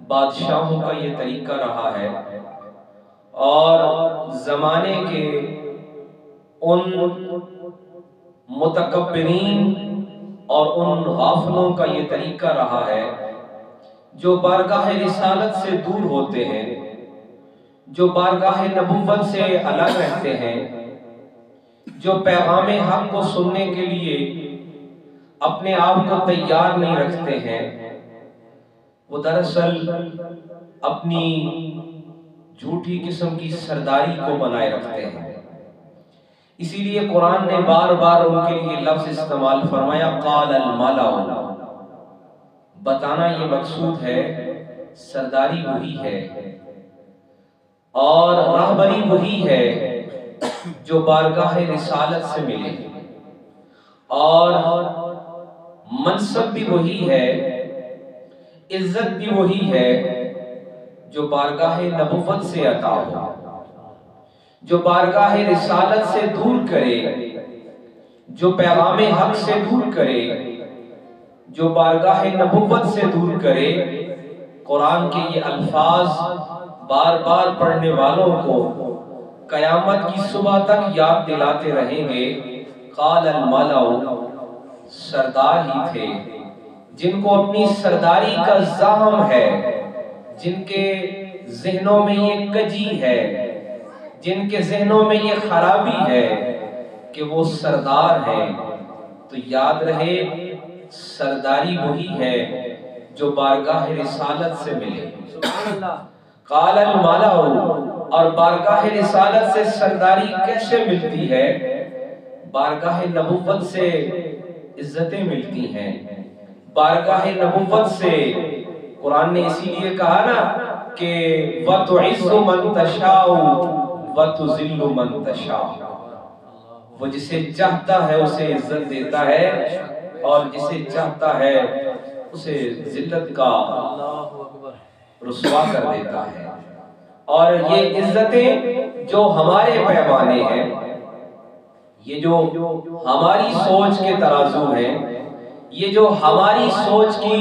بادشاہوں کا یہ طریقہ رہا ہے اور زمانے کے ان متکبرین اور ان غافلوں کا یہ طریقہ رہا ہے جو بارگاہ رسالت سے دور ہوتے ہیں، جو بارگاہ نبوت سے الگ رہتے ہیں، جو پیغام حق کو سننے کے لیے اپنے آپ کو تیار نہیں رکھتے ہیں، وہ دراصل اپنی جھوٹی قسم کی سرداری کو بنائے رکھتے ہیں۔ اسی لیے قرآن نے بار بار ان کے لیے لفظ استعمال فرمایا قال الملأ، بتانا یہ مقصود ہے سرداری وہی ہے اور راہبری وہی ہے جو بارگاہ رسالت سے ملے، اور منصب بھی وہی ہے، عزت بھی وہی ہے جو بارگاہ نبوت سے عطا ہو۔ جو بارگاہ رسالت سے دور کرے، جو پیغام حق سے دور کرے، جو بارگاہ نبوت سے دور کرے، قرآن کے یہ الفاظ بار بار پڑھنے والوں کو قیامت کی صبح تک یاد دلاتے رہیں گے۔ قال الملأ، سردار ہی تھے جن کو اپنی سرداری کا زحم ہے، جن کے ذہنوں میں یہ کجی ہے، جن کے ذہنوں میں یہ خرابی ہے کہ وہ سردار ہیں، تو یاد رہے سرداری وہی ہے جو بارگاہ رسالت سے ملے۔ قال الملأ، اور بارگاہ رسالت سے سرداری کیسے ملتی ہے؟ بارگاہ نبوت سے عزتیں ملتی ہیں، بارگاہ نبوت سے قرآن نے اسی لیے کہا نا کہ وَتُعِزُّ مَن تَشَاءُ وَتُذِلُّ مَن تَشَاءُ، وہ جسے چاہتا ہے اسے عزت دیتا ہے اور جسے چاہتا ہے اسے ذلت کا رسوا کر دیتا ہے۔ اور یہ عزتیں جو ہمارے پیمانے ہیں، یہ جو ہماری سوچ کے ترازو ہیں، یہ جو ہماری سوچ کی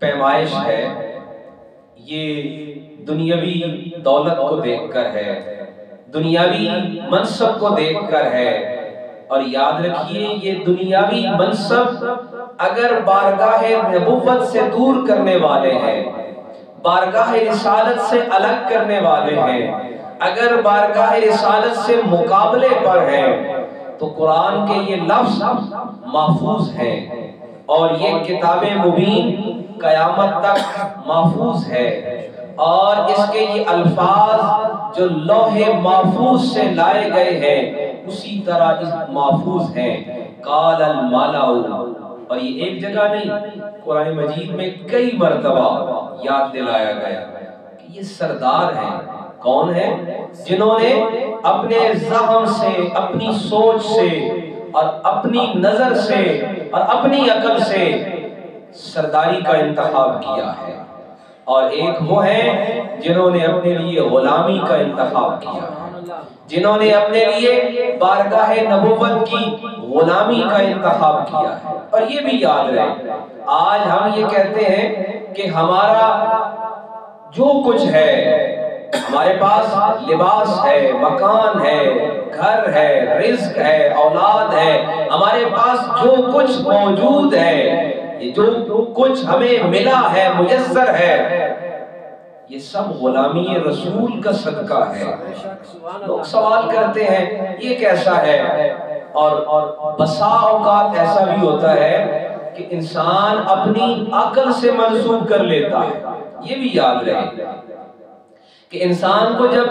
پیمائش ہے، یہ دنیاوی دولت کو دیکھ کر ہے، دنیاوی منصب کو دیکھ کر ہے۔ اور یاد رکھیے یہ دنیاوی منصب اگر بارگاہ نبوت سے دور کرنے والے ہیں، بارگاہ رسالت سے الگ کرنے والے ہیں، اگر بارگاہ رسالت سے مقابلے پر ہیں، تو قرآن کے یہ لفظ محفوظ ہیں اور یہ کتاب مبین قیامت تک محفوظ ہے، اور اس کے یہ الفاظ جو لوح محفوظ سے لائے گئے ہیں اسی طرح محفوظ ہیں۔ قال الملأ، اور یہ ایک جگہ نہیں، قرآن مجید میں کئی مرتبہ یاد دلایا گیا کہ یہ سردار ہیں۔ کون ہیں؟ جنہوں نے اپنے ذہن سے، اپنی سوچ سے اور اپنی نظر سے اور اپنی عقل سے سرداری کا انتخاب کیا ہے، اور ایک وہ ہیں جنہوں نے اپنے لیے غلامی کا انتخاب کیا ہے، جنہوں نے اپنے لیے بارگاہ نبوت کی غلامی کا انتخاب کیا ہے۔ اور یہ بھی یاد رہے، آج ہم یہ کہتے ہیں کہ ہمارا جو کچھ ہے، ہمارے پاس لباس ہے، مکان ہے، گھر ہے، رزق ہے، اولاد ہے، ہمارے پاس جو کچھ موجود ہے، یہ جو کچھ ہمیں ملا ہے، میسر ہے، یہ سب غلامی رسول کا صدقہ ہے۔ لوگ سوال کرتے ہیں یہ کیسا ہے، اور بسا اوقات ایسا بھی ہوتا ہے کہ انسان اپنی عقل سے منسوب کر لیتا ہے۔ یہ بھی یاد رہے کہ انسان کو جب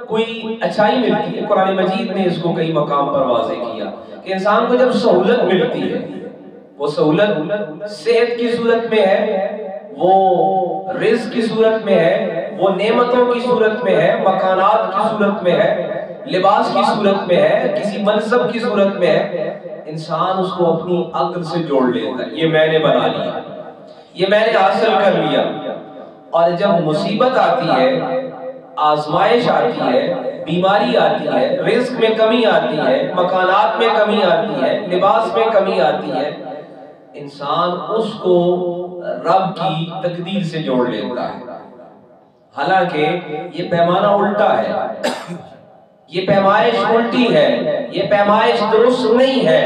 کوئی اچھائی ملتی ہے، قرآن مجید نے اس کو کئی مقام پر واضح کیا کہ انسان کو جب سہولت ملتی ہے، وہ سہولت صحت کی صورت میں ہے، وہ رزق کی صورت میں ہے، وہ نعمتوں کی صورت میں ہے، مکانات کی صورت میں ہے، لباس کی صورت میں ہے، کسی منصب کی صورت میں ہے، انسان اس کو اپنی عقل سے جوڑ لیتا ہے، یہ میں نے بنا لیا، یہ میں نے حاصل کر لیا۔ اور جب مصیبت آتی ہے، آزمائش آتی ہے، بیماری آتی ہے، رزق میں کمی آتی ہے، مکانات میں کمی آتی ہے، لباس میں کمی آتی ہے، انسان اس کو رب کی تقدیر سے جوڑ لیتا ہے، حالانکہ یہ پیمانہ الٹا ہے، یہ پیمائش الٹی ہے، یہ پیمائش درست نہیں ہے۔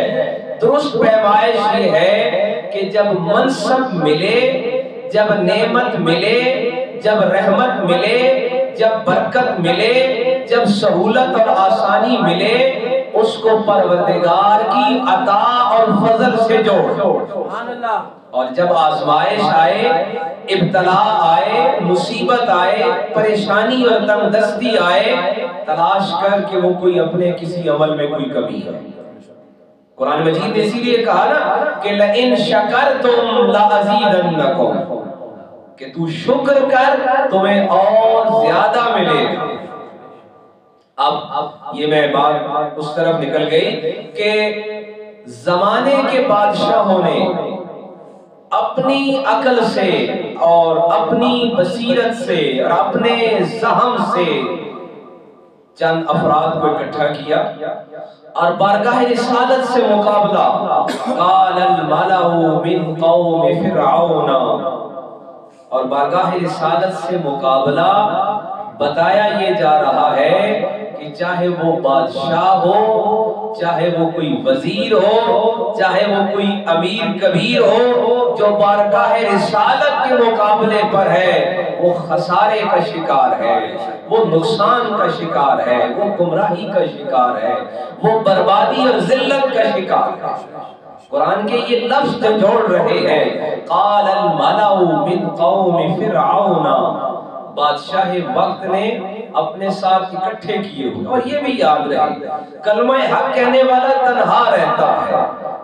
درست پیمائش یہ ہے کہ جب منصب ملے، جب نعمت ملے، جب رحمت ملے، جب برکت ملے، جب سہولت اور آسانی ملے، اس کو پروردگار کی عطا اور فضل سے جوڑ۔ اور جب آزمائش آئے، ابتلا آئے، مصیبت آئے، پریشانی اور تنگ دستی آئے، تلاش کر کہ وہ کوئی اپنے کسی عمل میں کوئی کمی ہے۔ قرآن مجید نے اسی لیے کہا نا کہ لَإِن شَكَرْتُمْ لَأَزِيدَنَّكُمْ، کہ تو شکر کر تمہیں اور زیادہ ملے گا۔ اب یہ میں بات اس طرف نکل گئی کہ زمانے کے بادشاہوں نے اپنی عقل سے اور اپنی بصیرت سے اور اپنے ذہن سے چند افراد کو اکٹھا کیا اور بارگاہ رسالت سے مقابلہ، قال الملأ من قوم فرعون، اور بارگاہ رسالت سے مقابلہ بتایا یہ جا رہا ہے کہ چاہے وہ بادشاہ ہو، چاہے وہ کوئی وزیر ہو، چاہے وہ کوئی امیر کبیر ہو، جو بارگاہ رسالت کے مقابلے پر ہے وہ خسارے کا شکار ہے، وہ نقصان کا شکار ہے، وہ گمراہی کا شکار ہے، وہ بربادی اور ذلت کا شکار ہے۔ قرآن کے یہ لفظ جوڑ رہے ہیں، قال الملأ من قوم فرعون، بادشاہ وقت نے اپنے ساتھ اکٹھے کیے ہوئے۔ اور یہ بھی یاد رہے، کلمہ حق کہنے والا تنہا رہتا ہے،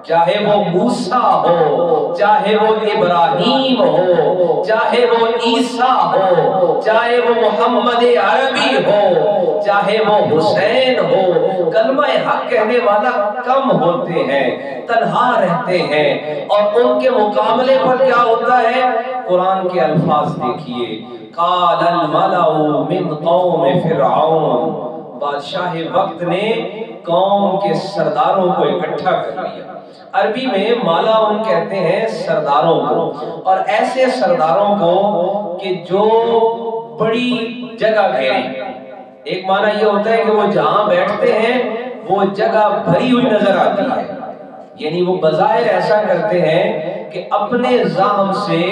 چاہے وہ موسیٰ ہو، چاہے وہ ابراہیم ہو، چاہے وہ عیسیٰ ہو، چاہے وہ محمد عربی ہو، چاہے وہ حسین ہو، کلمہ حق کہنے والا کم ہوتے ہیں، تنہا رہتے ہیں۔ اور ان کے مقابلے پر کیا ہوتا ہے؟ قرآن کے الفاظ دیکھیے، قال الملأ من قوم فرعون، بادشاہ وقت نے قوم کے سرداروں کو اکٹھا کر لیا۔ عربی میں مالاون کہتے ہیں سرداروں کو، اور ایسے سرداروں کو کہ جو بڑی جگہ گھیریں۔ ایک معنی یہ ہوتا ہے کہ وہ جہاں بیٹھتے ہیں وہ جگہ بھری ہوئی نظر آتی ہے، یعنی وہ بظاہر ایسا کرتے ہیں کہ اپنے زعم سے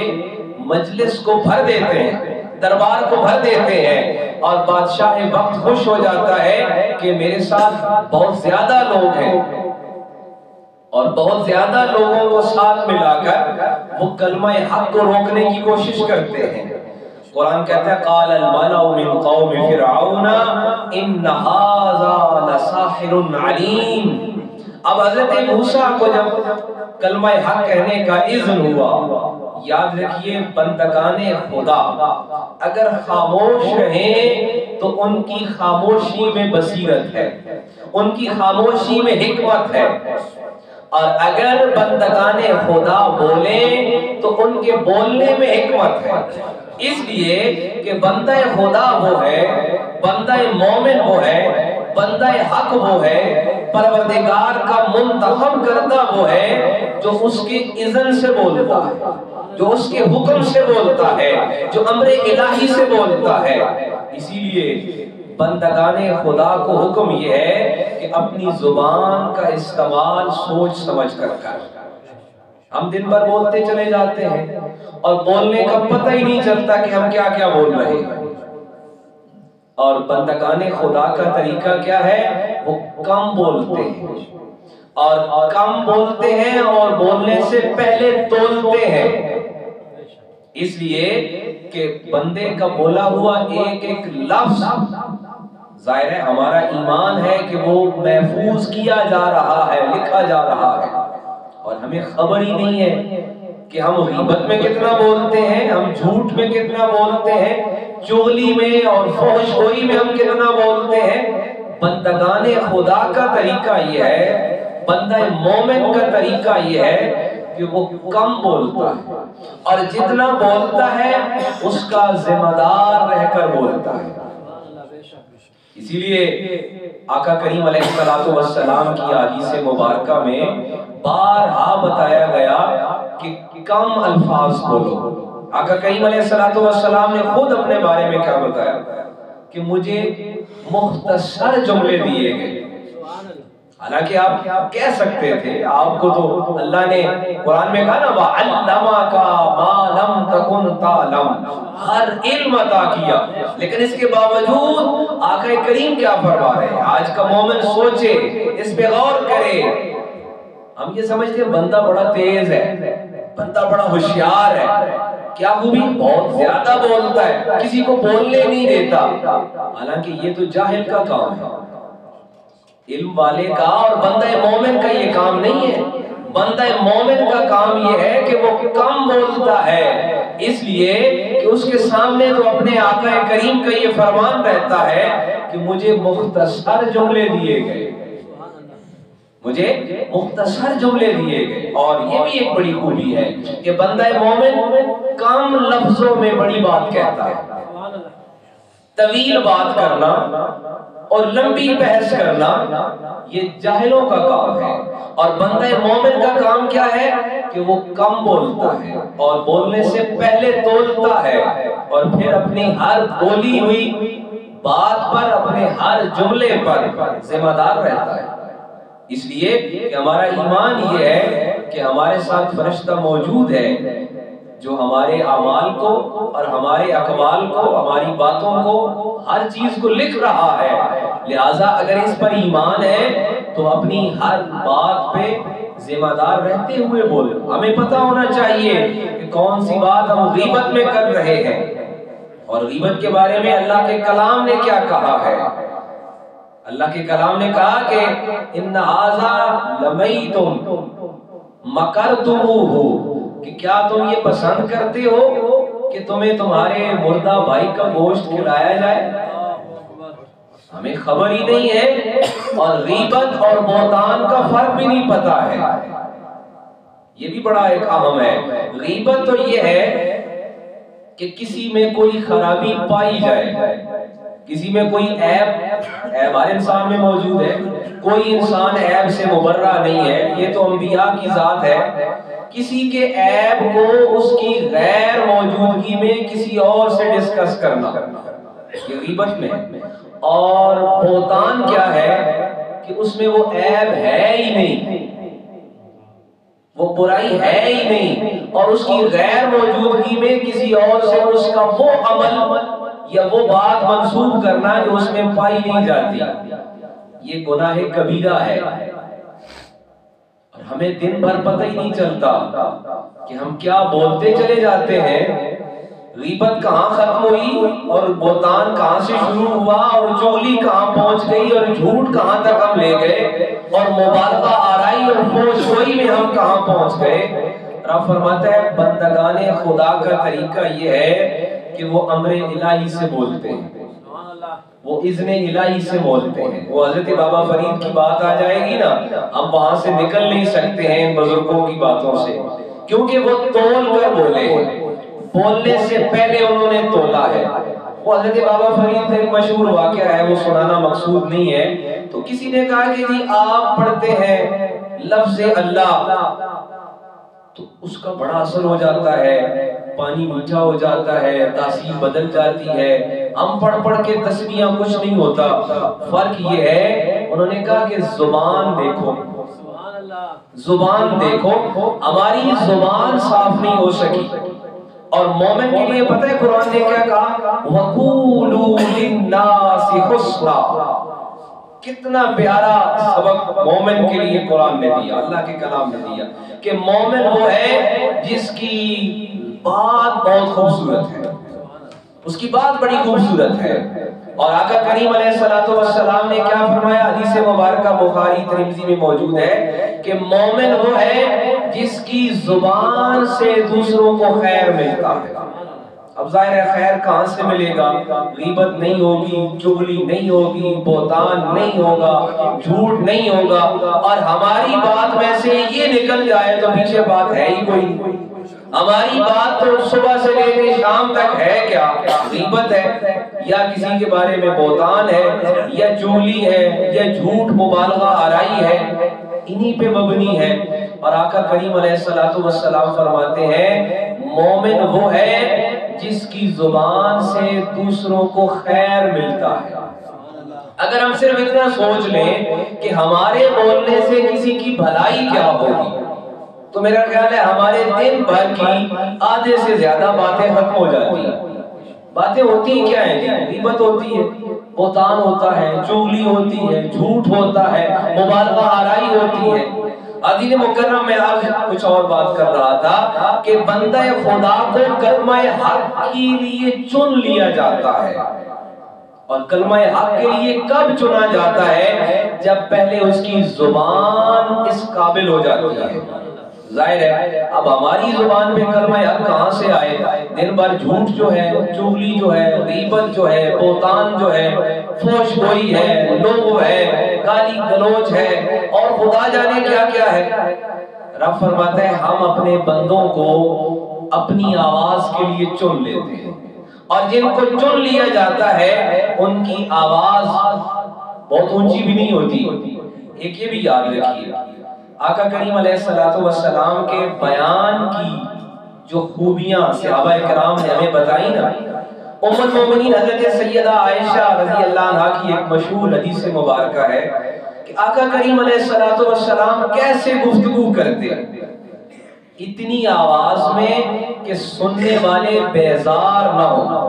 مجلس کو بھر دیتے ہیں، دربار کو بھر دیتے ہیں، اور بادشاہ وقت خوش ہو جاتا ہے کہ میرے ساتھ بہت زیادہ لوگ ہیں، اور بہت زیادہ لوگوں کو ساتھ ملا کر وہ کلمہ حق کو روکنے کی کوشش کرتے ہیں۔ قرآن کہتا ہے قال الملأ من قوم فرعون ان ھذا لساحر علیم۔ اب حضرت موسیٰ کو جب کلمہ حق کہنے کا اذن ہوا، یاد رکھیے بندگان خدا اگر خاموش رہیں تو ان کی خاموشی میں بصیرت ہے، ان کی خاموشی میں حکمت ہے، اور اگر بندگان خدا بولیں تو ان کے بولنے میں حکمت ہے۔ اس لیے کہ بندہ خدا وہ ہے، بندہ مومن وہ ہے، بندہ حق وہ ہے، پروردگار کا منتخب کردہ وہ ہے جو اس کے اذن سے بولتا ہے، جو اس کے حکم سے بولتا ہے، جو امر الہی سے بولتا ہے۔ اسی لیے بندگان خدا کو حکم یہ ہے کہ اپنی زبان کا استعمال سوچ سمجھ کر کر۔ ہم دن بھر بولتے چلے جاتے ہیں اور بولنے کا پتہ ہی نہیں چلتا کہ ہم کیا کیا بول رہے ہیں۔ اور بندگان خدا کا طریقہ کیا ہے؟ وہ کم بولتے ہیں، اور کم بولتے ہیں اور بولنے سے پہلے تولتے ہیں، اس لیے کہ بندے کا بولا ہوا ایک ایک لفظ ظاہر ہے ہمارا ایمان ہے کہ وہ محفوظ کیا جا رہا ہے، لکھا جا رہا ہے، اور ہمیں خبر ہی نہیں ہے کہ ہم غیبت میں کتنا بولتے ہیں، ہم جھوٹ میں کتنا بولتے ہیں، چغلی میں اور فحش گوئی میں ہم کتنا بولتے ہیں۔ بندگان خدا کا طریقہ یہ ہے، بندہ مومن کا طریقہ یہ ہے کہ وہ کم بولتا ہے، اور جتنا بولتا ہے اس کا ذمہ دار رہ کر بولتا ہے۔ اسی لیے آقا کریم علیہ السلام کی حدیث مبارکہ میں بارہا بتایا گیا کہ کم الفاظ بولو۔ آقا کریم علیہ السلام نے خود اپنے بارے میں کیا بتایا کہ مجھے مختصر جملے دیے گئے۔ حالانکہ آپ کہہ سکتے تھے، آپ کو تو اللہ نے قرآن میں کہا نا وَعَلَّمَكَ مَا لَمْ تَكُنْ تَعْلَمْ، ہر علم عطا کیا، لیکن اس کے باوجود آقا کریم کیا فرما رہے ہیں؟ آج کا مومن سوچے، اس پہ غور کرے۔ ہم یہ سمجھتے ہیں بندہ بڑا تیز ہے، بندہ بڑا ہوشیار ہے، کیا خوبی؟ بہت زیادہ بولتا ہے، کسی کو بولنے نہیں دیتا۔ حالانکہ یہ تو جاہل کا کام ہے، علم والے کا اور بندہ مومن کا یہ کام نہیں ہے۔ بندہ مومن کا کام یہ ہے کہ وہ کم بولتا ہے، اس لیے کہ اس کے سامنے تو اپنے آقا کریم کا یہ فرمان رہتا ہے کہ مجھے مختصر جملے دیے گئے، مجھے مختصر جملے دیے گئے۔ اور یہ بھی ایک بڑی خوبی ہے کہ بندہ مومن کم لفظوں میں بڑی بات کہتا ہے۔ طویل بات کرنا اور لمبی بحث کرنا یہ جاہلوں کا کام ہے، اور بندہ مومن کا کام کیا ہے کہ وہ کم بولتا ہے اور بولنے سے پہلے تولتا ہے، اور پھر اپنی ہر بولی ہوئی بات پر، اپنے ہر جملے پر ذمہ دار رہتا ہے۔ اس لیے کہ ہمارا ایمان یہ ہے کہ ہمارے ساتھ فرشتہ موجود ہے جو ہمارے اعمال کو اور ہمارے اقوال کو، ہماری باتوں کو، ہر چیز کو لکھ رہا ہے۔ لہٰذا اگر اس پر ایمان ہے تو اپنی ہر بات پہ ذمہ دار رہتے ہوئے بولو۔ ہمیں پتہ ہونا چاہیے کہ کون سی بات ہم غیبت میں کر رہے ہیں، اور غیبت کے بارے میں اللہ کے کلام نے کیا کہا ہے۔ اللہ کے کلام نے کہا کہ ان ھذا لمیت مکرتموہ، کہ کیا تم یہ پسند کرتے ہو کہ تمہیں تمہارے مردہ بھائی کا گوشت کھلایا جائے؟ ہمیں خبر ہی نہیں ہے، اور غیبت اور بہتان کا فرق بھی نہیں پتا ہے۔ یہ بھی بڑا ایک اہم ہے۔ غیبت تو یہ ہے کہ کسی میں کوئی خرابی پائی جائے، کسی میں کوئی عیب ہر انسان میں موجود ہے، کوئی انسان عیب سے مبرہ نہیں ہے، یہ تو انبیاء کی ذات ہے۔ کسی کے عیب کو اس کی غیر موجودگی میں کسی اور سے ڈسکس کرنا، یہ غیبت میں ہے۔ اور بہتان کیا ہے کہ اس میں وہ عیب ہے ہی نہیں، وہ برائی ہے ہی نہیں، اور اس کی غیر موجودگی میں کسی اور سے اس کا وہ عمل یا وہ بات منسوب کرنا جو اس میں پائی نہیں جاتی، یہ گناہ کبیرہ ہے۔ اور ہمیں دن بھر پتہ ہی نہیں چلتا کہ ہم کیا بولتے چلے جاتے ہیں۔ غیبت کہاں ختم ہوئی اور بہتان کہاں سے شروع ہوا، اور چغلی کہاں پہنچ گئی، اور جھوٹ کہاں تک ہم لے گئے، اور مبالغہ آرائی اور فحش میں ہم کہاں پہنچ گئے۔ رب فرماتا ہے بندگان خدا کا طریقہ یہ ہے کہ وہ امر الہی سے بولتے ہیں، وہ اذن الہی سے بولتے ہیں۔ وہ حضرت بابا فرید کی بات آ جائے گی نا، ہم وہاں سے نکل نہیں سکتے ہیں ان بزرگوں کی باتوں سے، کیونکہ وہ تول کر بولے ہیں، بولنے سے پہلے انہوں نے تولا ہے۔ وہ حضرت بابا فرید کا ایک مشہور واقعہ ہے، وہ سنانا مقصود نہیں ہے۔ تو کسی نے کہا کہ جی آپ پڑھتے ہیں لفظ اللہ، تو اس کا بڑا اثر ہو جاتا ہے، پانی میٹھا ہو جاتا ہے، تاثیر بدل جاتی ہے، ہم پڑھ پڑھ کے تسبیحاں کچھ نہیں ہوتا۔ فرق یہ ہے، انہوں نے کہا کہ زبان دیکھو، زبان دیکھو، ہماری زبان صاف نہیں ہو سکی۔ اور مومن کے لیے پتہ ہے قرآن نے کیا کہا؟ وَقُولُوا لِلنَّاسِ حُسْنًا۔ کتنا پیارا سبق مومن کے لیے قرآن نے دیا، اللہ کے کلام نے دیا، کہ مومن وہ ہے جس کی بات بہت خوبصورت ہے، اس کی بات بڑی خوبصورت ہے۔ اور آقا کریم علیہ السلام نے کیا فرمایا؟ حدیث مبارکہ بخاری ترمذی میں موجود ہے کہ مومن وہ ہے جس کی زبان سے دوسروں کو خیر ملتا ہے۔ اب ظاہر ہے خیر کہاں سے ملے گا؟ غیبت نہیں ہوگی، چغلی نہیں ہوگی، بہتان نہیں ہوگا، جھوٹ نہیں ہوگا، اور ہماری بات میں سے یہ نکل جائے تو پیچھے بات ہے ہی کوئی۔ ہماری بات تو صبح سے لے کے شام تک ہے کیا؟ غیبت ہے یا کسی کے بارے میں بہتان ہے یا چغلی ہے یا جھوٹ مبالغہ آرائی ہے، انہی پہ مبنی ہے۔ اور آقا کریم علیہ السلام فرماتے ہیں مومن وہ ہے جس کی زبان سے دوسروں کو خیر ملتا ہے۔ اگر ہم صرف اتنا سوچ لیں کہ ہمارے بولنے سے کسی کی بھلائی کیا ہوگی تو میرا خیال ہے ہمارے دن بھر کی آدھے سے زیادہ باتیں ختم ہو جاتی ہیں۔ باتیں ہوتی کیا ہیں؟ غیبت ہوتی ہے، بہتان ہوتا ہے، چغلی ہوتی ہے، جھوٹ ہوتا ہے، مبالغہ آرائی ہوتی ہے۔ عزیز مکرم میں آج کچھ اور بات کر رہا تھا کہ بندہ خدا کو کلمہ حق کے لیے چن لیا جاتا ہے، اور کلمہ حق کے لیے کب چنا جاتا ہے؟ جب پہلے اس کی زبان اس قابل ہو جاتی ہے۔ ظاہر ہے اب ہماری زبان پہ کلمہ حق کہاں سے آئے؟ دن بھر جھوٹ جو ہے، چغلی جو ہے، غیبت جو ہے، بہتان جو ہے، فحش گوئی ہے، لغو ہے، گالی گلوچ ہے، اور خدا جانے کیا کیا ہے۔ رب فرماتا ہے ہم اپنے بندوں کو اپنی آواز کے لیے چن لیتے ہیں، اور جن کو چن لیا جاتا ہے ان کی آواز بہت اونچی بھی نہیں ہوتی۔ ایک یہ بھی یاد رکھیے، آقا کریم علیہ السلام کے بیان کی جو خوبیاں صحابہ کرام نے ہمیں بتائی نا، ام المومنین حضرت سیدہ عائشہ رضی اللہ عنہا کی ایک مشہور حدیث مبارکہ ہے کہ آقا کریم علیہ السلام کیسے گفتگو کرتے ہیں، اتنی آواز میں کہ سننے والے بیزار نہ ہو۔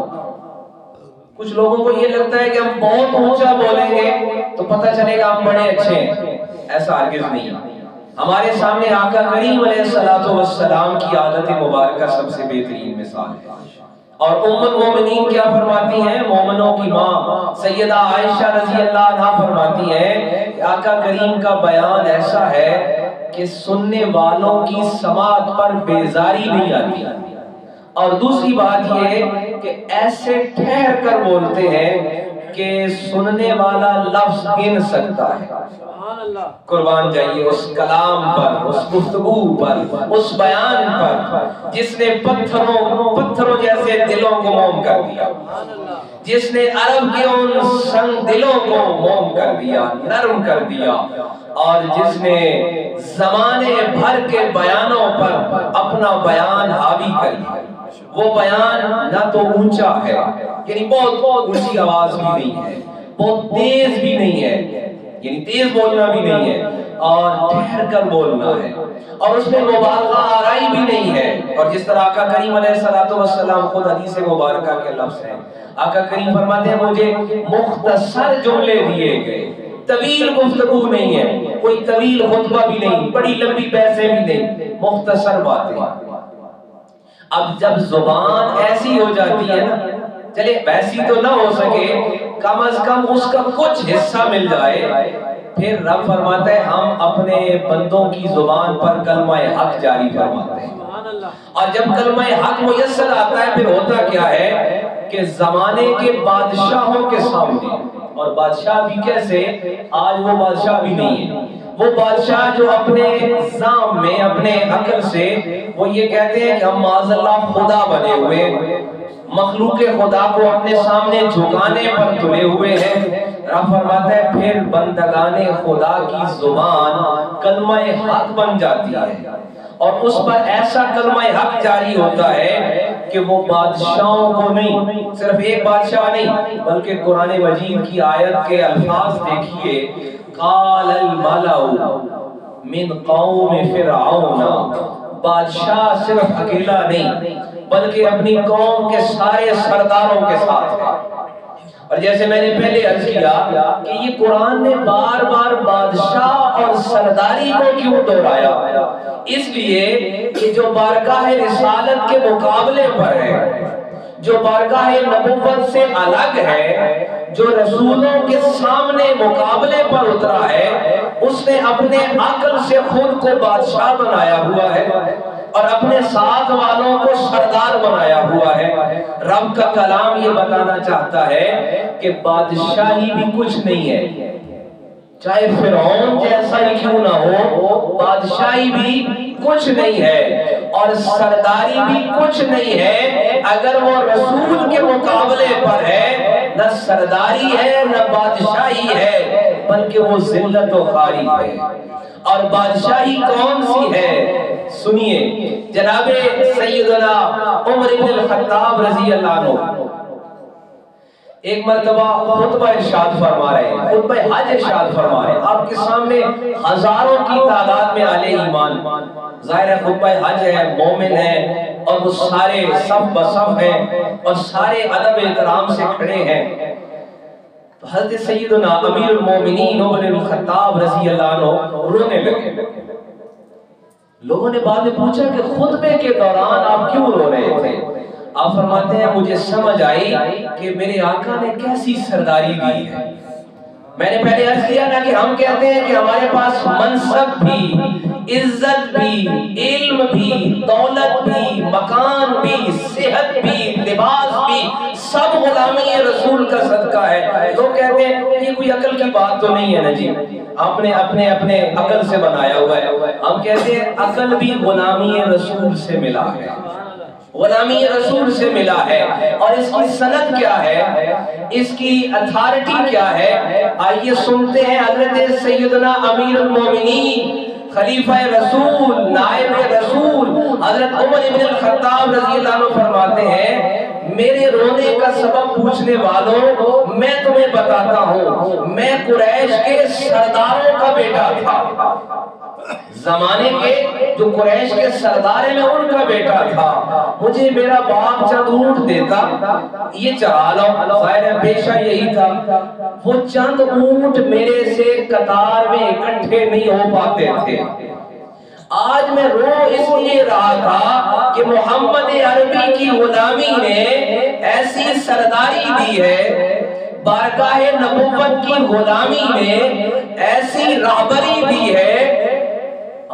کچھ لوگوں کو یہ لگتا ہے کہ ہم بہت اونچا بولیں گے تو پتہ چلے گا ہم بڑے اچھے ہیں، ایسا ہرگز نہیں۔ ہمارے سامنے آقا کریم علیہ السلام کی عادت مبارکہ سب سے بہترین مثال ہے، اور ام المومنین کیا فرماتی ہیں؟ مومنوں کی ماں سیدہ عائشہ رضی اللہ عنہا فرماتی ہیں کہ آقا کریم کا بیان ایسا ہے کہ سننے والوں کی سماعت پر بیزاری نہیں آتی، اور دوسری بات یہ کہ ایسے ٹھہر کر بولتے ہیں کہ سننے والا لفظ گن سکتا ہے۔ قربان جائیے اس کلام پر، اس گفتگو پر، اس بیان پر جس نے پتھروں جیسے دلوں کو موم کر دیا، جس نے عرب کے ان سنگ دلوں کو موم کر دیا، نرم کر دیا، اور جس نے زمانے بھر کے بیانوں پر اپنا بیان حاوی کر دیا۔ وہ بیان نہ تو اونچا ہے، یعنی بہت اونچی آواز بھی نہیں ہے، بہت تیز بھی نہیں ہے، یعنی تیز بولنا بھی نہیں ہے، اور ٹھہر کر بولنا ہے، اور اس میں مبالغہ آرائی بھی نہیں ہے۔ اور جس طرح آقا کریم علیہ السلام خود حدیث مبارکہ کے لفظ ہیں، آقا کریم فرماتے ہیں مجھے مختصر جملے دیے گئے، طویل گفتگو نہیں ہے، کوئی طویل خطبہ بھی نہیں، بڑی لمبی بحثیں بھی نہیں، مختصر باتیں۔ اب جب زبان ایسی ہو جاتی ہے نا، چلے ویسی تو نہ ہو سکے، کم از کم اس کا کچھ حصہ مل جائے، پھر رب فرماتا ہے ہم اپنے بندوں کی زبان پر کلمہ حق جاری فرماتے ہیں۔ اور جب کلمہ حق میسر آتا ہے پھر ہوتا کیا ہے کہ زمانے کے بادشاہوں کے سامنے، اور بادشاہ بھی کیسے، آج وہ بادشاہ بھی نہیں ہے، وہ بادشاہ جو اپنے نظام میں اپنے عقل سے وہ یہ کہتے ہیں کہ ہم معاذ اللہ خدا بنے ہوئے، مخلوق خدا کو اپنے سامنے جھکانے پر تلے ہوئے ہیں۔ رب فرماتا ہے پھر بندگان خدا کی زبان کلمہ حق بن جاتی ہے، اور اس پر ایسا کلمہ حق جاری ہوتا ہے کہ وہ بادشاہوں کو نہیں، صرف ایک بادشاہ نہیں بلکہ قرآن مجید کی آیت کے الفاظ دیکھیے، قال الملأ من قوم فرعون، بادشاہ صرف اکیلا نہیں بلکہ اپنی قوم کے سارے سرداروں کے ساتھ ہے۔ اور جیسے میں نے پہلے عرض کیا کہ یہ قرآن نے بار بار بادشاہ اور سرداری کو کیوں دہرایا؟ اس لیے کہ جو بارگاہ رسالت کے مقابلے پر ہے، جو بارگاہ نبوت سے الگ ہے، جو رسولوں کے سامنے مقابلے پر اترا ہے، اس نے اپنے عقل سے خود کو بادشاہ بنایا ہوا ہے اور اپنے ساتھ والوں کو سردار بنایا ہوا ہے۔ رب کا کلام یہ بتانا چاہتا ہے کہ بادشاہی بھی کچھ نہیں ہے، چاہے فرعون جیسا ہی کیوں نہ ہو، بادشاہی بھی کچھ نہیں ہے اور سرداری بھی کچھ نہیں ہے اگر وہ رسول کے مقابلے پر ہے۔ نہ سرداری ہے نہ بادشاہی ہے، بلکہ وہ ذلت و خواری ہے۔ اور بادشاہی کون سی ہے؟ سنیے، جناب سیدنا عمر بن الخطاب رضی اللہ عنہ ایک مرتبہ خطبہ ارشاد فرما رہے ہیں، خطبہ حج ارشاد فرما رہے ہیں، آپ کے سامنے ہزاروں کی تعداد میں اہل ایمان، ظاہر ہے خطبہ حج ہے، مومن ہے، اور وہ سارے صف بصف ہیں اور سارے ادب احترام سے کھڑے ہیں۔ تو حضرت سیدنا امیر المومنین عمر بن الخطاب رضی اللہ عنہ رونے لگے۔ لوگوں نے بعد میں پوچھا کہ خطبے کے دوران آپ کیوں رو رہے تھے؟ آپ فرماتے ہیں مجھے سمجھ آئی کہ میرے آقا نے کیسی سرداری دی ہے۔ میں نے پہلے عرض کیا نا کہ ہم کہتے ہیں کہ ہمارے پاس منصب بھی، عزت بھی، علم بھی، دولت بھی، مکان بھی، صحت بھی، لباس بھی، سب غلامی رسول کا صدقہ ہے۔ لوگ کہتے ہیں یہ کوئی عقل کی بات تو نہیں ہے نا جی، آپ نے اپنے عقل سے بنایا ہوا ہے۔ ہم کہتے ہیں عقل بھی غلامی رسول سے ملا ہے، غلامی رسول سے ملا ہے، اور اس کی سند کیا ہے، اس کی اتھارٹی کیا ہے؟ آئیے سنتے ہیں حضرت سیدنا امیر المومنین، خلیفہ رسول، نائب رسول حضرت عمر بن الخطاب رضی اللہ عنہ فرماتے ہیں، میرے رونے کا سبب پوچھنے والوں میں تمہیں بتاتا ہوں، میں قریش کے سرداروں کا بیٹا تھا، زمانے کے جو قریش کے سردار ہیں میں ان کا بیٹا تھا۔ مجھے میرا باپ چند اونٹ دیتا، یہ چرا لو، ظاہر ہے پیشہ یہی تھا۔ وہ چند اونٹ میرے سے قطار میں اکٹھے نہیں ہو پاتے تھے۔ آج میں رو اس لیے رہا تھا کہ محمد عربی کی غلامی نے ایسی سرداری دی ہے، بارگاہ نبوت کی غلامی نے ایسی رہبری دی ہے۔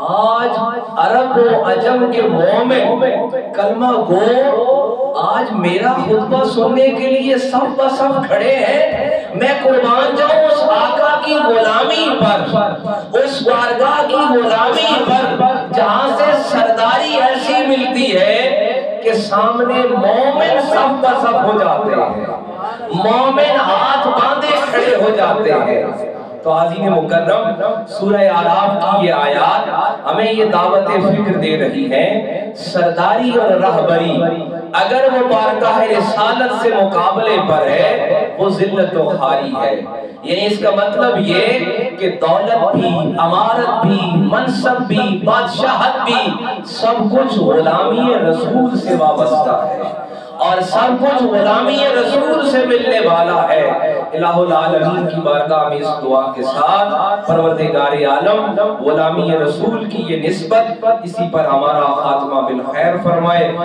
آج عرب و عجم کے مومن کلمہ گو آج میرا خطبہ سننے کے لیے صف بصف کھڑے ہیں۔ میں قربان جاؤں اس آقا کی غلامی پر، اس بارگاہ کی غلامی پر جہاں سے سرداری ایسی ملتی ہے کہ سامنے مومن صف بصف ہو جاتے ہیں، مومن ہاتھ باندھے کھڑے ہو جاتے ہیں۔ تو عزیز مکرم، سورہ اعراف کی یہ آیات ہمیں یہ دعوت فکر دے رہی ہے، سرداری اور رہبری اگر وہ بارگاہ رسالت سے مقابلے پر ہے وہ ذلت و خواری ہے۔ یعنی اس کا مطلب یہ کہ دولت بھی، امارت بھی، منصب بھی، بادشاہت بھی، سب کچھ غلامی رسول سے وابستہ ہے اور سب کچھ غلامی رسول سے ملنے والا ہے۔ الہ العالمین کی بارگاہ میں اس دعا کے ساتھ پروردگار عالم غلامی رسول کی یہ نسبت، اسی پر ہمارا خاتمہ بالخیر فرمائے۔